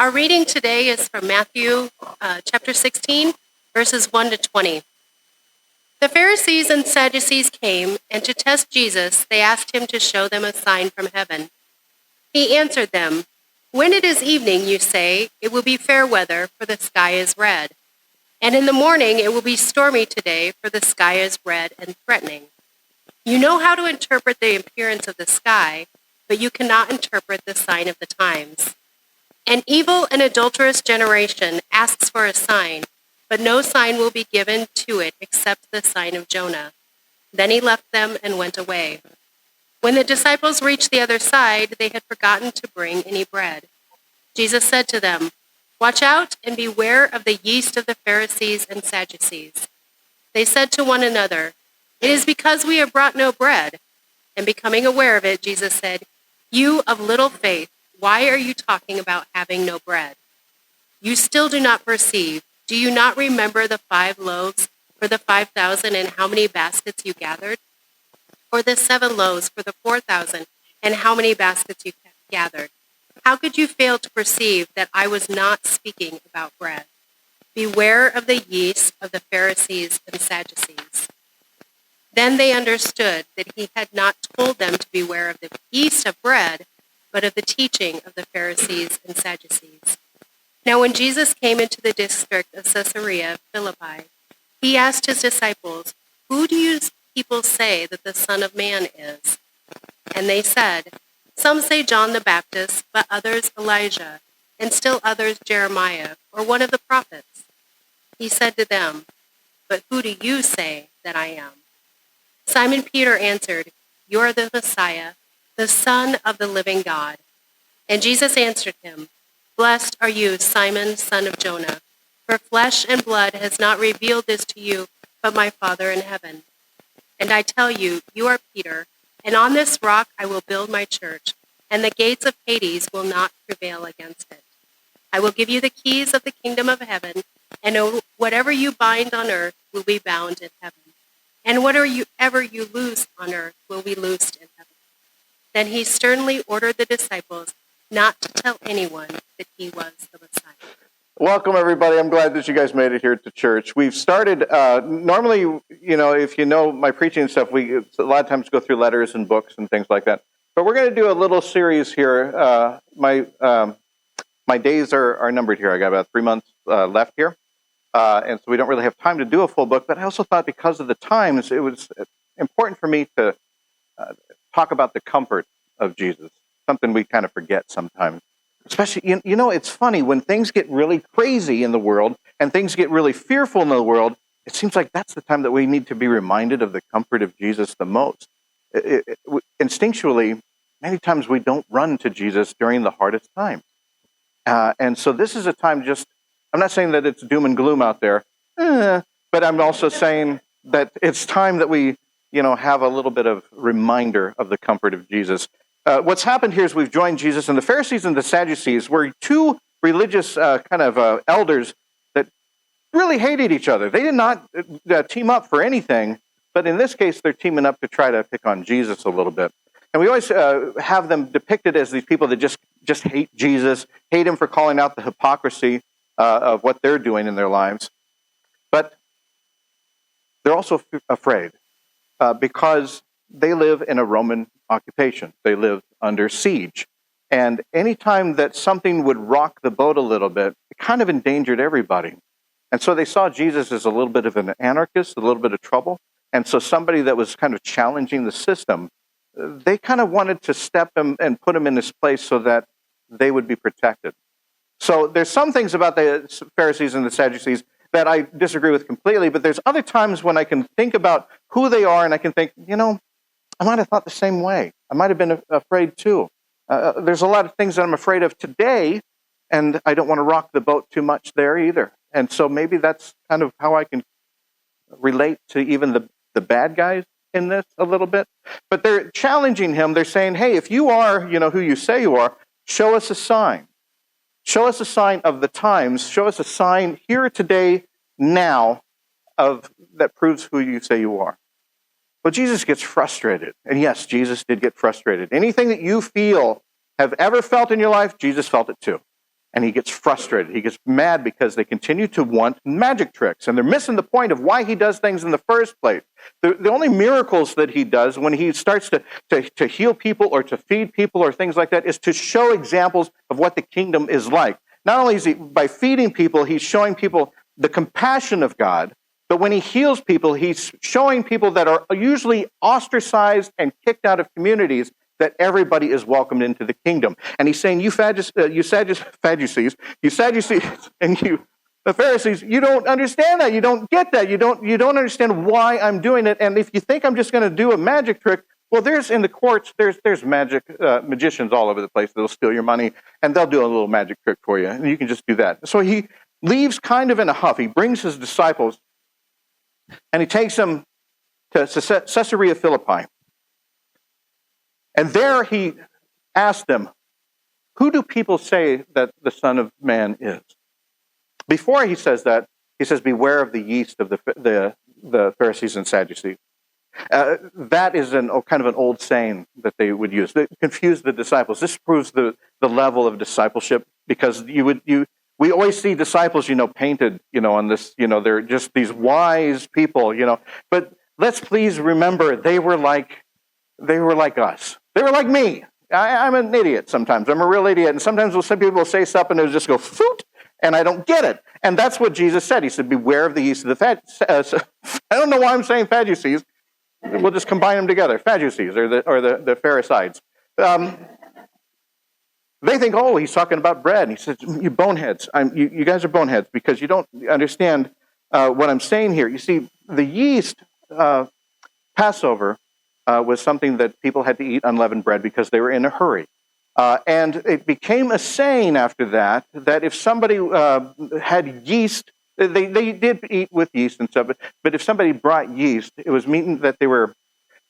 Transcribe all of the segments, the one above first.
Our reading today is from Matthew chapter 16, verses 1 to 20. The Pharisees and Sadducees came, and to test Jesus, they asked him to show them a sign from heaven. He answered them, "When it is evening, you say, it will be fair weather, for the sky is red. And in the morning it will be stormy today, for the sky is red and threatening. You know how to interpret the appearance of the sky, but you cannot interpret the sign of the times. An evil and adulterous generation asks for a sign, but no sign will be given to it except the sign of Jonah." Then he left them and went away. When the disciples reached the other side, they had forgotten to bring any bread. Jesus said to them, "Watch out and beware of the yeast of the Pharisees and Sadducees." They said to one another, "It is because we have brought no bread." And becoming aware of it, Jesus said, "You of little faith, why are you talking about having no bread? You still do not perceive. Do you not remember the 5 loaves for the 5,000 and how many baskets you gathered? Or the 7 loaves for the 4,000 and how many baskets you gathered? How could you fail to perceive that I was not speaking about bread? Beware of the yeast of the Pharisees and Sadducees." Then they understood that he had not told them to beware of the yeast of bread, but of the teaching of the Pharisees and Sadducees. Now when Jesus came into the district of Caesarea Philippi, he asked his disciples, "Who do you people say that the Son of Man is?" And they said, "Some say John the Baptist, but others Elijah, and still others Jeremiah, or one of the prophets." He said to them, "But who do you say that I am?" Simon Peter answered, "You are the Messiah, the Son of the living God." And Jesus answered him, "Blessed are you, Simon, son of Jonah, for flesh and blood has not revealed this to you, but my Father in heaven. And I tell you, you are Peter, and on this rock I will build my church, and the gates of Hades will not prevail against it. I will give you the keys of the kingdom of heaven, and whatever you bind on earth will be bound in heaven, and whatever you loose on earth will be loosed in heaven." Then he sternly ordered the disciples not to tell anyone that he was the Messiah. Welcome, everybody. I'm glad that you guys made it here to church. We've started, normally, if you know my preaching and stuff, we a lot of times go through letters and books and things like that. But we're going to do a little series here. My days are numbered here. I got about 3 months left here. And so we don't really have time to do a full book. But I also thought because of the times, it was important for me to talk about the comfort of Jesus, something we kind of forget sometimes. Especially, it's funny, when things get really crazy in the world and things get really fearful in the world, it seems like that's the time that we need to be reminded of the comfort of Jesus the most. Instinctually, many times we don't run to Jesus during the hardest times. And so this is a time I'm not saying that it's doom and gloom out there, but I'm also saying that it's time that we, have a little bit of reminder of the comfort of Jesus. What's happened here is we've joined Jesus, and the Pharisees and the Sadducees were 2 religious elders that really hated each other. They did not team up for anything, but in this case, they're teaming up to try to pick on Jesus a little bit. And we always have them depicted as these people that just hate Jesus, hate him for calling out the hypocrisy of what they're doing in their lives. But they're also afraid because they live in a Roman occupation. They live under siege. And anytime that something would rock the boat a little bit, it kind of endangered everybody. And so they saw Jesus as a little bit of an anarchist, a little bit of trouble. And so somebody that was kind of challenging the system, they kind of wanted to step him and put him in this place so that they would be protected. So there's some things about the Pharisees and the Sadducees that I disagree with completely, but there's other times when I can think about who they are and I can think, I might have thought the same way. I might have been afraid too. There's a lot of things that I'm afraid of today, and I don't want to rock the boat too much there either. And so maybe that's kind of how I can relate to even the bad guys in this a little bit. But they're challenging him. They're saying, hey, if you are, who you say you are, show us a sign. Show us a sign of the times. Show us a sign here today, now, that proves who you say you are. Well, Jesus gets frustrated. And yes, Jesus did get frustrated. Anything that you have ever felt in your life, Jesus felt it too. And he gets frustrated. He gets mad because they continue to want magic tricks. And they're missing the point of why he does things in the first place. The only miracles that he does when he starts to heal people or to feed people or things like that is to show examples of what the kingdom is like. Not only is he, by feeding people, he's showing people the compassion of God, but when he heals people, he's showing people that are usually ostracized and kicked out of communities that everybody is welcomed into the kingdom. And he's saying, you Sadducees, and the Pharisees, you don't understand that. You don't get that. You don't understand why I'm doing it. And if you think I'm just going to do a magic trick, well, there's in the courts, there's magicians all over the place that'll steal your money, and they'll do a little magic trick for you, and you can just do that. So he leaves kind of in a huff. He brings his disciples, and he takes them to Caesarea Philippi. And there he asked them, who do people say that the Son of Man is? Before he says that, he says, beware of the yeast of the Pharisees and Sadducees. That is kind of an old saying that they would use. They confuse the disciples. This proves the level of discipleship, because we always see disciples, painted, on this, they're just these wise people, But let's please remember, they were like us. They were like me. I'm an idiot sometimes. I'm a real idiot. And sometimes some people will say stuff and it'll just go, foot, and I don't get it. And that's what Jesus said. He said, beware of the yeast of the I don't know why I'm saying Sadducees. We'll just combine them together. Sadducees or the Pharisees. They think, oh, he's talking about bread. And he says, you boneheads. You guys are boneheads because you don't understand what I'm saying here. You see, the yeast, Passover, was something that people had to eat unleavened bread because they were in a hurry. And it became a saying after that if somebody had yeast, they did eat with yeast and stuff, but if somebody brought yeast, it was meaning that they were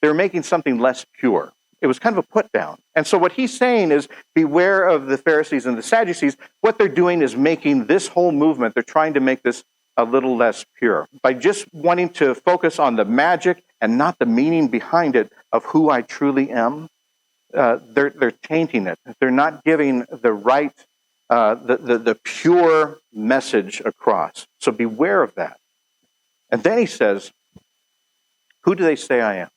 making something less pure. It was kind of a put down. And so what he's saying is, beware of the Pharisees and the Sadducees. What they're doing is making this whole movement, they're trying to make this a little less pure by just wanting to focus on the magic and not the meaning behind it of who I truly am. They're tainting it. They're not giving the right, the pure message across. So beware of that. And then he says, who do they say I am?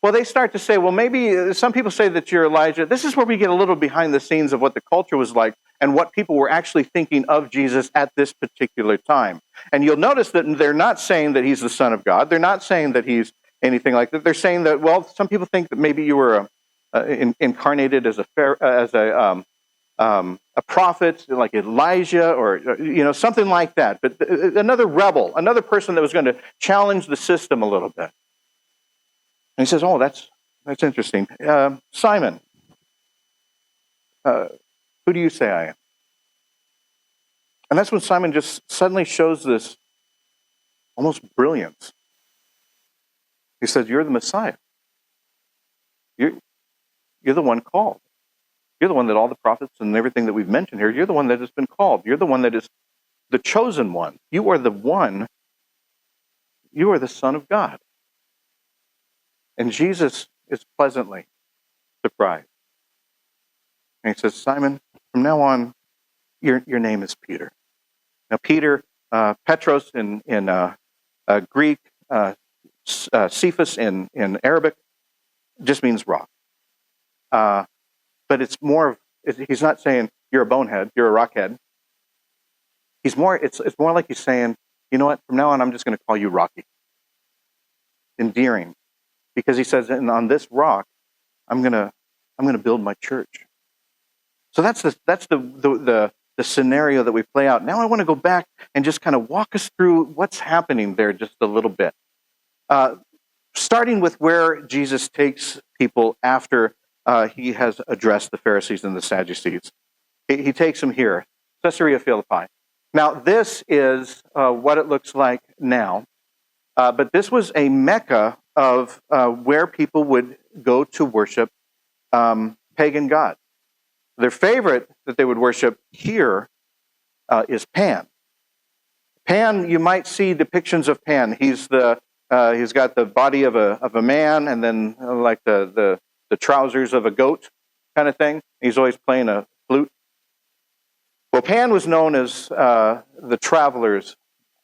Well, they start to say, well, maybe some people say that you're Elijah. This is where we get a little behind the scenes of what the culture was like and what people were actually thinking of Jesus at this particular time. And you'll notice that they're not saying that he's the Son of God. They're not saying that he's anything like that. They're saying that, well, some people think that maybe you were incarnated as a prophet, like Elijah, or something like that. But another rebel, another person that was going to challenge the system a little bit. And he says, oh, that's interesting. Simon, who do you say I am? And that's when Simon just suddenly shows this almost brilliance. He says, you're the Messiah. You're the one called. You're the one that all the prophets and everything that we've mentioned here, you're the one that has been called. You're the one that is the chosen one. You are the one. You are the Son of God. And Jesus is pleasantly surprised. And he says, Simon, from now on, your name is Peter. Now, Peter, Petros in Greek, Cephas in Arabic, just means rock. But it's more of, he's not saying you're a bonehead, you're a rockhead. It's more like he's saying, you know what, from now on, I'm just going to call you Rocky. Endearing. Because he says, and on this rock, I'm gonna build my church. So that's the scenario that we play out. Now I want to go back and just kind of walk us through what's happening there just a little bit. Starting with where Jesus takes people after he has addressed the Pharisees and the Sadducees. He takes them here, Caesarea Philippi. Now this is what it looks like now. But this was a mecca of where people would go to worship pagan gods. Their favorite that they would worship here is Pan. Pan, you might see depictions of Pan. He's got the body of a man, and then like the trousers of a goat kind of thing. He's always playing a flute. Well, Pan was known as the traveler's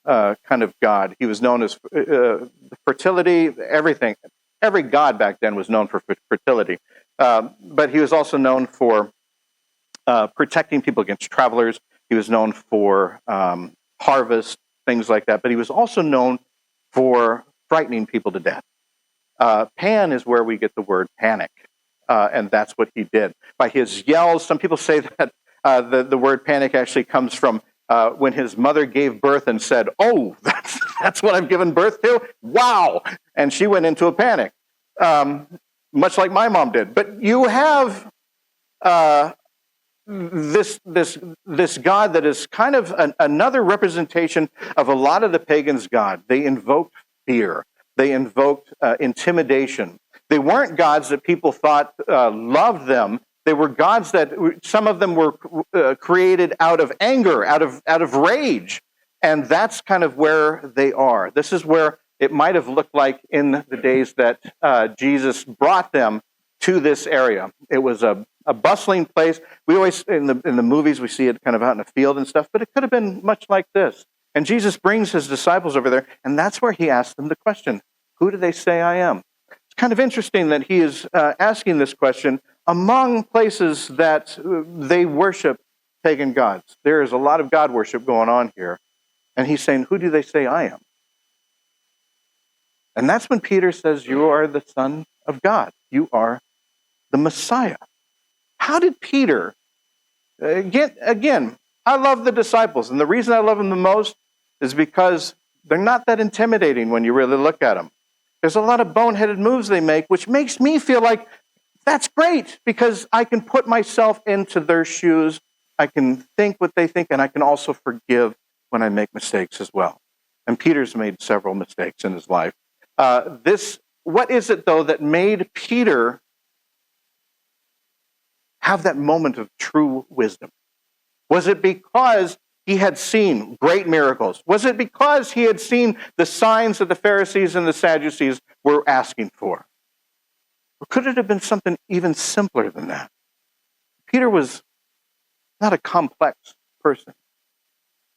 kind of god. He was known as fertility, everything. Every god back then was known for fertility. But he was also known for protecting people against travelers. He was known for harvest, things like that. But he was also known for frightening people to death. Pan is where we get the word panic. And that's what he did. By his yells, some people say that the word panic actually comes from when his mother gave birth and said, "Oh, that's what I've given birth to? Wow!" And she went into a panic, much like my mom did. But you have this God that is kind of another representation of a lot of the pagans' God. They invoked fear. They invoked intimidation. They weren't gods that people thought loved them. They were gods that some of them were created out of anger, out of rage. And that's kind of where they are. This is where it might have looked like in the days that Jesus brought them to this area. It was a bustling place. We always, in the movies, we see it kind of out in a field and stuff, but it could have been much like this. And Jesus brings his disciples over there, and that's where he asks them the question, who do they say I am? It's kind of interesting that he is asking this question among places that they worship pagan gods. There is a lot of God worship going on here. And he's saying, who do they say I am? And that's when Peter says, you are the Son of God. You are the Messiah. How did Peter, again, I love the disciples. And the reason I love them the most is because they're not that intimidating when you really look at them. There's a lot of boneheaded moves they make, which makes me feel like that's great because I can put myself into their shoes. I can think what they think, and I can also forgive when I make mistakes as well. And Peter's made several mistakes in his life. What is it, though, that made Peter have that moment of true wisdom? Was it because he had seen great miracles? Was it because he had seen the signs that the Pharisees and the Sadducees were asking for? Or could it have been something even simpler than that? Peter was not a complex person.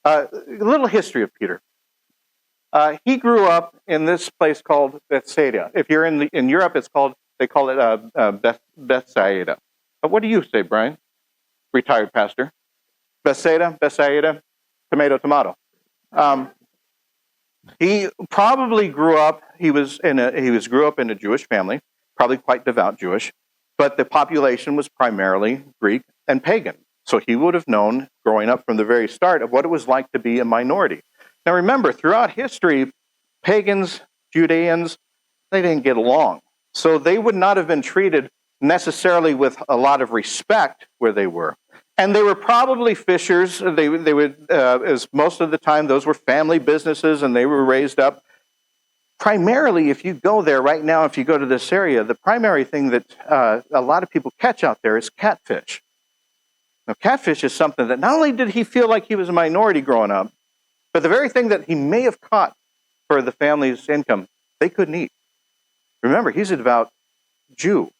A little history of Peter. He grew up in this place called Bethsaida. If you're in Europe, they call it Bethsaida. What do you say, Brian? Retired pastor. Bethsaida, tomato. He probably grew up. He grew up in a Jewish family, probably quite devout Jewish, but the population was primarily Greek and pagan. So he would have known, growing up from the very start, of what it was like to be a minority. Now remember, throughout history, pagans, Judeans, they didn't get along. So they would not have been treated necessarily with a lot of respect where they were. And they were probably fishers. They would, as most of the time, those were family businesses, and they were raised up. Primarily, if you go there right now, if you go to this area, the primary thing that a lot of people catch out there is catfish. Now, catfish is something that not only did he feel like he was a minority growing up, but the very thing that he may have caught for the family's income, they couldn't eat. Remember, he's a devout Jew.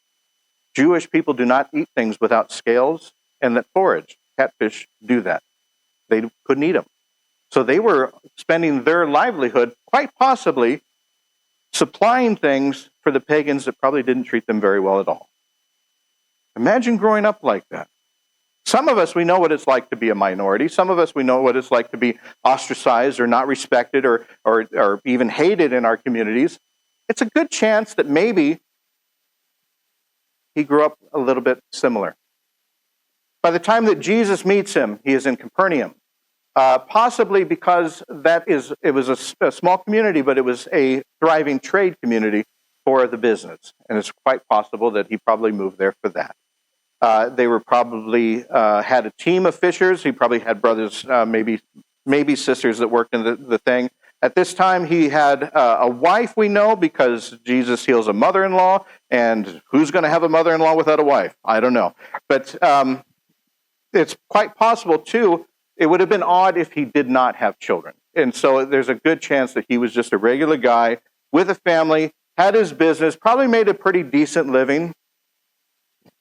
Jewish people do not eat things without scales and that forage. Catfish do that. They couldn't eat them. So they were spending their livelihood, quite possibly, supplying things for the pagans that probably didn't treat them very well at all. Imagine growing up like that. Some of us, we know what it's like to be a minority. Some of us, we know what it's like to be ostracized or not respected or even hated in our communities. It's a good chance that maybe he grew up a little bit similar. By the time that Jesus meets him, he is in Capernaum. Possibly because it was a small community, but it was a thriving trade community for the business. And it's quite possible that he probably moved there for that. They were probably had a team of fishers. He probably had brothers, maybe sisters that worked in the thing. At this time, he had a wife, we know, because Jesus heals a mother-in-law. And who's going to have a mother-in-law without a wife? I don't know. But it's quite possible, too. It would have been odd if he did not have children. And so there's a good chance that he was just a regular guy with a family, had his business, probably made a pretty decent living.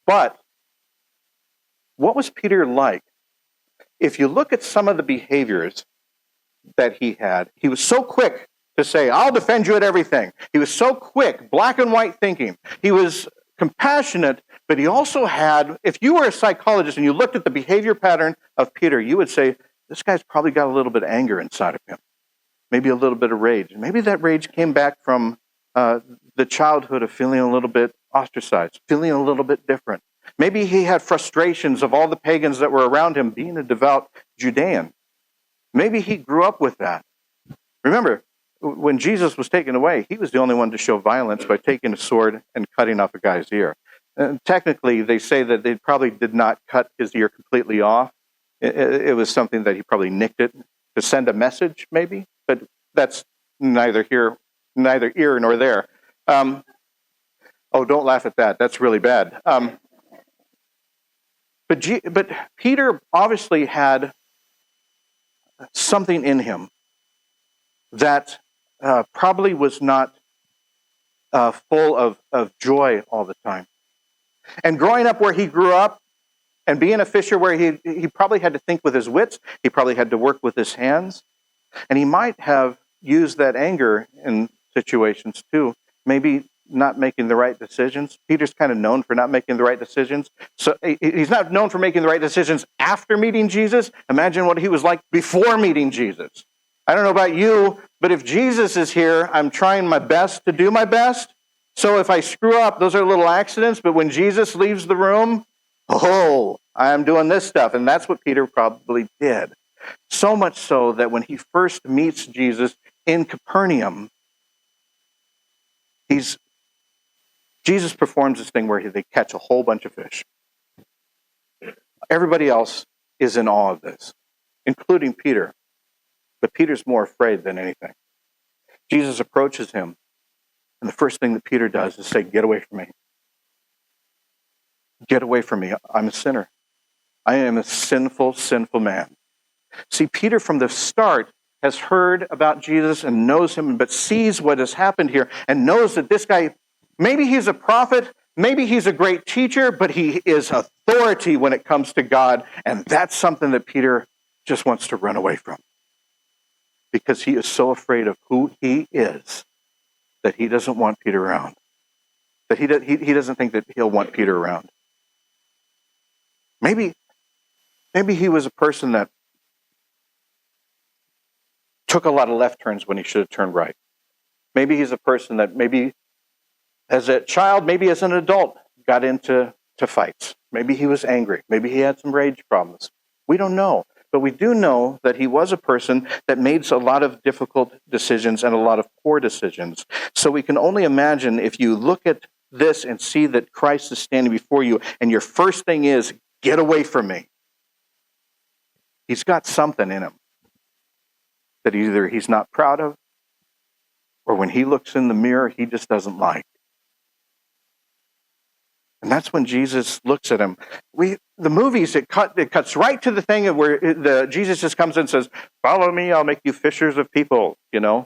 But what was Peter like? if you look at some of the behaviors that he had, he was so quick to say, I'll defend you at everything. He was so quick, black and white thinking. He was compassionate, but he also had, if you were a psychologist and you looked at the behavior pattern of Peter, you would say, this guy's probably got a little bit of anger inside of him, maybe a little bit of rage. And maybe that rage came back from the childhood of feeling a little bit ostracized, feeling a little bit different. Maybe he had frustrations of all the pagans that were around him being a devout Judean. Maybe he grew up with that. Remember, when Jesus was taken away, he was the only one to show violence by taking a sword and cutting off a guy's ear. And technically, they say that they probably did not cut his ear completely off. It was something that he probably nicked it to send a message, maybe. But that's neither here, neither here nor there. Oh, don't laugh at that. That's really bad. But Peter obviously had something in him that probably was not full of joy all the time. And growing up where he grew up and being a fisher where he probably had to think with his wits, he probably had to work with his hands, and he might have used that anger in situations too, maybe not making the right decisions. Peter's kind of known for not making the right decisions. So he's not known for making the right decisions after meeting Jesus. Imagine what he was like before meeting Jesus. I don't know about you, but if Jesus is here, I'm trying my best to do my best. So if I screw up, those are little accidents. But when Jesus leaves the room, I'm doing this stuff. And that's what Peter probably did. So much so that when he first meets Jesus in Capernaum, Jesus performs this thing where they catch a whole bunch of fish. Everybody else is in awe of this, including Peter. But Peter's more afraid than anything. Jesus approaches him, and the first thing that Peter does is say, get away from me. Get away from me. I'm a sinner. I am a sinful, sinful man. See, Peter from the start has heard about Jesus and knows him, but sees what has happened here and knows that this guy, maybe he's a prophet, maybe he's a great teacher, but he is authority when it comes to God. And that's something that Peter just wants to run away from. Because he is so afraid of who he is that he doesn't want Peter around. That he doesn't think that he'll want Peter around. Maybe he was a person that took a lot of left turns when he should have turned right. Maybe he's a person that maybe as a child, maybe as an adult, got into fights. Maybe he was angry. Maybe he had some rage problems. We don't know. But we do know that he was a person that made a lot of difficult decisions and a lot of poor decisions. So we can only imagine if you look at this and see that Christ is standing before you and your first thing is, get away from me. He's got something in him that either he's not proud of or when he looks in the mirror, he just doesn't like. And that's when Jesus looks at him. The movies, it cuts right to the thing where Jesus just comes in and says, follow me, I'll make you fishers of people, But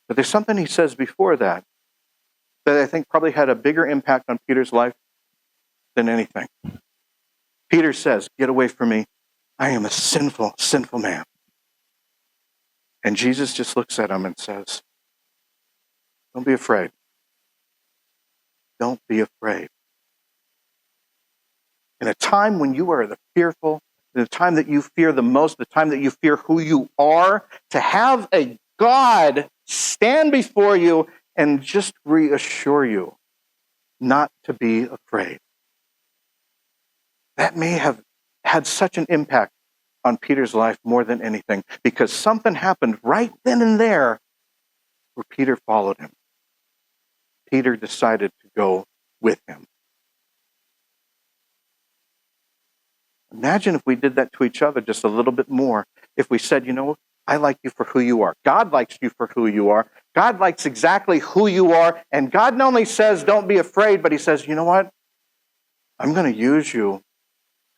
there's something he says before that I think probably had a bigger impact on Peter's life than anything. Peter says, get away from me. I am a sinful, sinful man. And Jesus just looks at him and says, don't be afraid. Don't be afraid. In a time when you are the fearful, in a time that you fear the most, the time that you fear who you are, to have a God stand before you and just reassure you not to be afraid. That may have had such an impact on Peter's life more than anything, because something happened right then and there where Peter followed him. Peter decided to go with him. Imagine if we did that to each other just a little bit more. If we said, I like you for who you are. God likes you for who you are. God likes exactly who you are. And God not only says, don't be afraid, but he says, you know what? I'm going to use you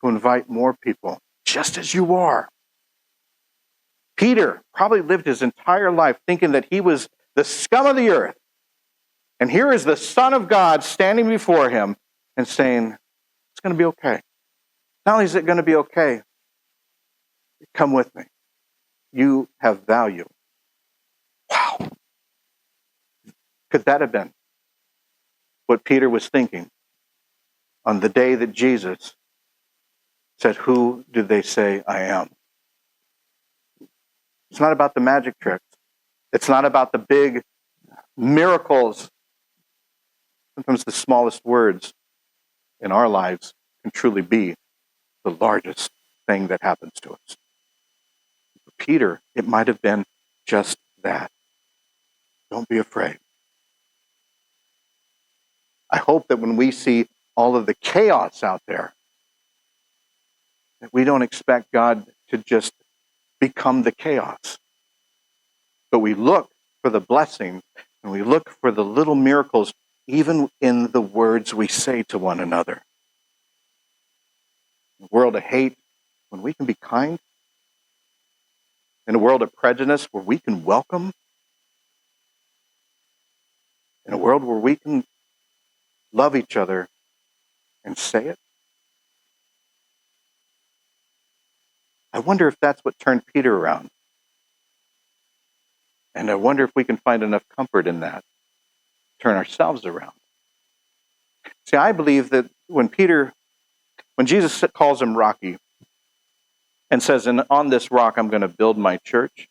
to invite more people just as you are. Peter probably lived his entire life thinking that he was the scum of the earth. And here is the Son of God standing before him and saying, it's going to be okay. Not only is it going to be okay, Come with me. You have value. Wow. Could that have been what Peter was thinking on the day that Jesus said, "Who do they say I am?" It's not about the magic tricks. It's not about the big miracles. Sometimes the smallest words in our lives can truly be the largest thing that happens to us. For Peter, it might have been just that. Don't be afraid. I hope that when we see all of the chaos out there, that we don't expect God to just become the chaos. But we look for the blessings and we look for the little miracles, even in the words we say to one another. In a world of hate, when we can be kind. In a world of prejudice, where we can welcome. In a world where we can love each other and say it. I wonder if that's what turned Peter around. And I wonder if we can find enough comfort in that to turn ourselves around. See, I believe that when Jesus calls him Rocky and says, "And on this rock I'm going to build my church,"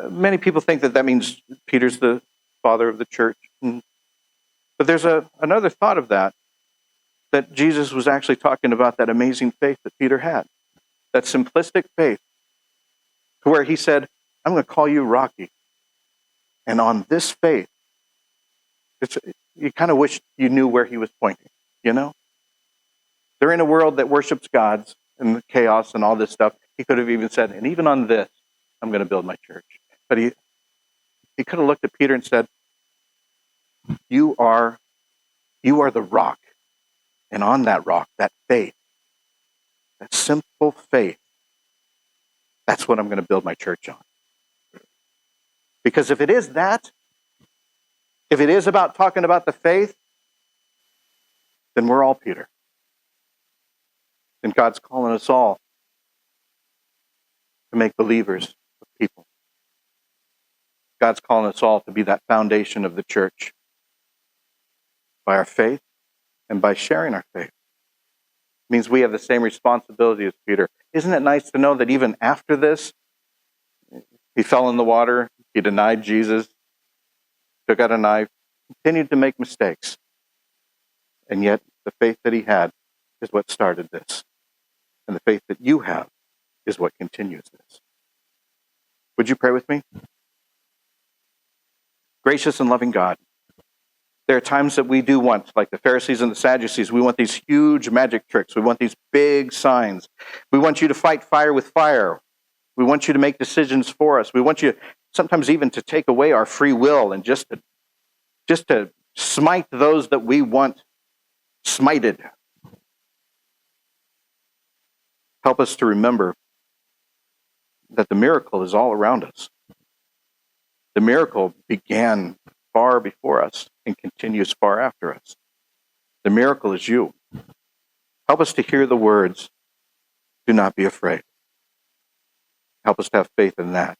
many people think that means Peter's the father of the church. But there's another thought of that Jesus was actually talking about that amazing faith that Peter had. That simplistic faith, to where he said, "I'm going to call you Rocky. And on this faith," you kind of wish you knew where he was pointing, you know? They're in a world that worships gods and the chaos and all this stuff. He could have even said, "And even on this, I'm going to build my church." But he could have looked at Peter and said, you are the rock. And on that rock, that faith, that simple faith, that's what I'm going to build my church on. Because if it is that, if it is about talking about the faith, then we're all Peter. And God's calling us all to make believers of people. God's calling us all to be that foundation of the church by our faith and by sharing our faith. It means we have the same responsibility as Peter. Isn't it nice to know that even after this, he fell in the water, he denied Jesus, took out a knife, continued to make mistakes. And yet the faith that he had is what started this. And the faith that you have is what continues this. Would you pray with me? Gracious and loving God, there are times that we do want, like the Pharisees and the Sadducees, we want these huge magic tricks. We want these big signs. We want you to fight fire with fire. We want you to make decisions for us. We want you sometimes even to take away our free will and just to smite those that we want smited. Help us to remember that the miracle is all around us. The miracle began far before us and continues far after us. The miracle is you. Help us to hear the words, "Do not be afraid." Help us to have faith in that.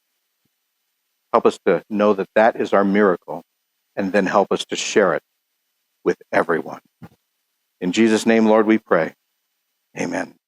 Help us to know that that is our miracle, and then help us to share it with everyone. In Jesus' name, Lord, we pray. Amen.